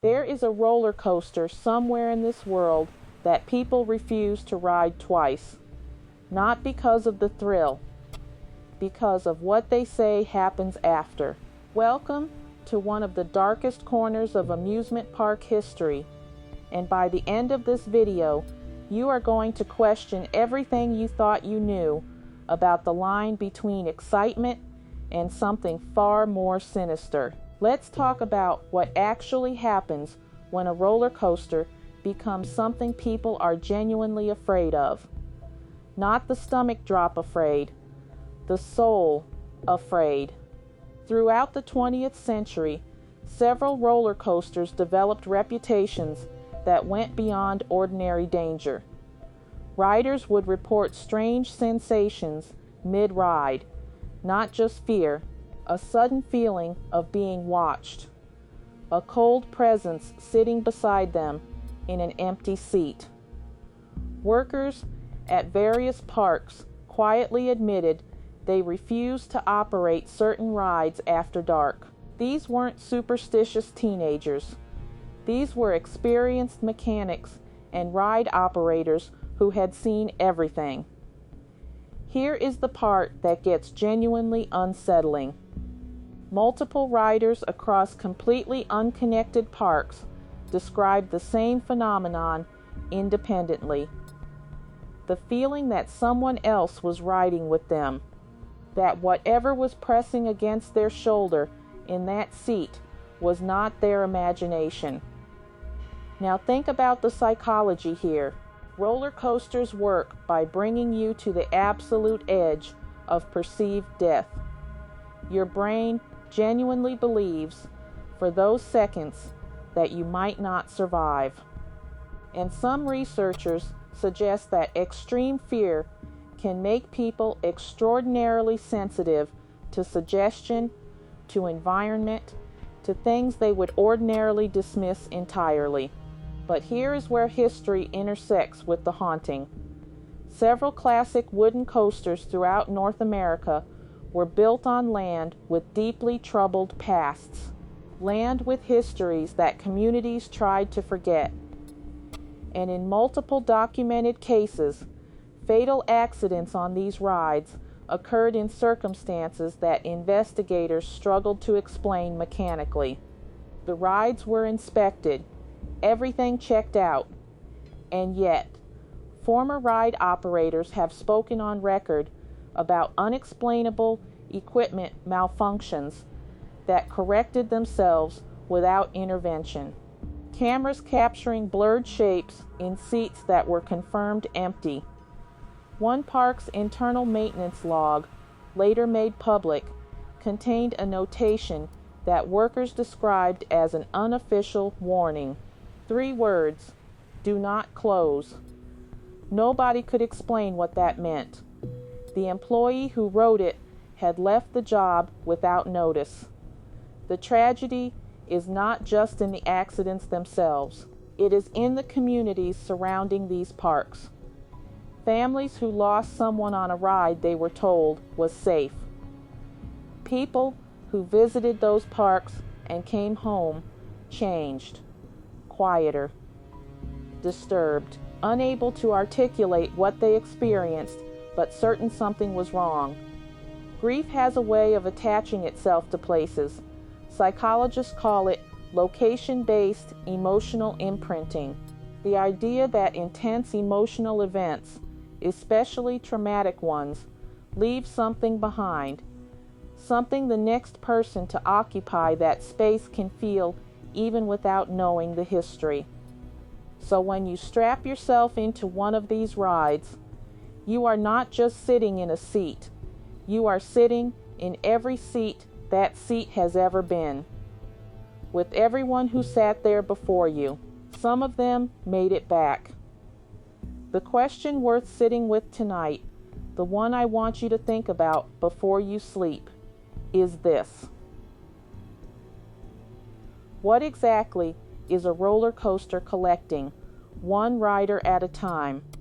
There is a roller coaster somewhere in this world that people refuse to ride twice, not because of the thrill, because of what they say happens after. Welcome to one of the darkest corners of amusement park history, and by the end of this video, you are going to question everything you thought you knew about the line between excitement and something far more sinister. Let's talk about what actually happens when a roller coaster becomes something people are genuinely afraid of. Not the stomach drop afraid, the soul afraid. Throughout the 20th century, several roller coasters developed reputations that went beyond ordinary danger. Riders would report strange sensations mid-ride, not just fear, a sudden feeling of being watched, a cold presence sitting beside them in an empty seat. Workers at various parks quietly admitted they refused to operate certain rides after dark. These weren't superstitious teenagers. These were experienced mechanics and ride operators who had seen everything. Here is the part that gets genuinely unsettling. Multiple riders across completely unconnected parks described the same phenomenon independently. The feeling that someone else was riding with them, that whatever was pressing against their shoulder in that seat was not their imagination. Now think about the psychology here. Roller coasters work by bringing you to the absolute edge of perceived death. Your brain genuinely believes, for those seconds, that you might not survive. And some researchers suggest that extreme fear can make people extraordinarily sensitive to suggestion, to environment, to things they would ordinarily dismiss entirely. But here is where history intersects with the haunting. Several classic wooden coasters throughout North America were built on land with deeply troubled pasts, land with histories that communities tried to forget. And in multiple documented cases, fatal accidents on these rides occurred in circumstances that investigators struggled to explain mechanically. The rides were inspected, everything checked out, and yet, former ride operators have spoken on record about unexplainable equipment malfunctions that corrected themselves without intervention. Cameras capturing blurred shapes in seats that were confirmed empty. One park's internal maintenance log, later made public, contained a notation that workers described as an unofficial warning. 3 words: do not close. Nobody could explain what that meant. The employee who wrote it had left the job without notice. The tragedy is not just in the accidents themselves. It is in the communities surrounding these parks. Families who lost someone on a ride they were told was safe. People who visited those parks and came home changed, quieter, disturbed, unable to articulate what they experienced, but certain something was wrong. Grief has a way of attaching itself to places. Psychologists call it location-based emotional imprinting. The idea that intense emotional events, especially traumatic ones, leave something behind, something the next person to occupy that space can feel even without knowing the history. So when you strap yourself into one of these rides, you are not just sitting in a seat. You are sitting in every seat that seat has ever been, with everyone who sat there before you. Some of them made it back. The question worth sitting with tonight, the one I want you to think about before you sleep, is this: what exactly is a roller coaster collecting, one rider at a time?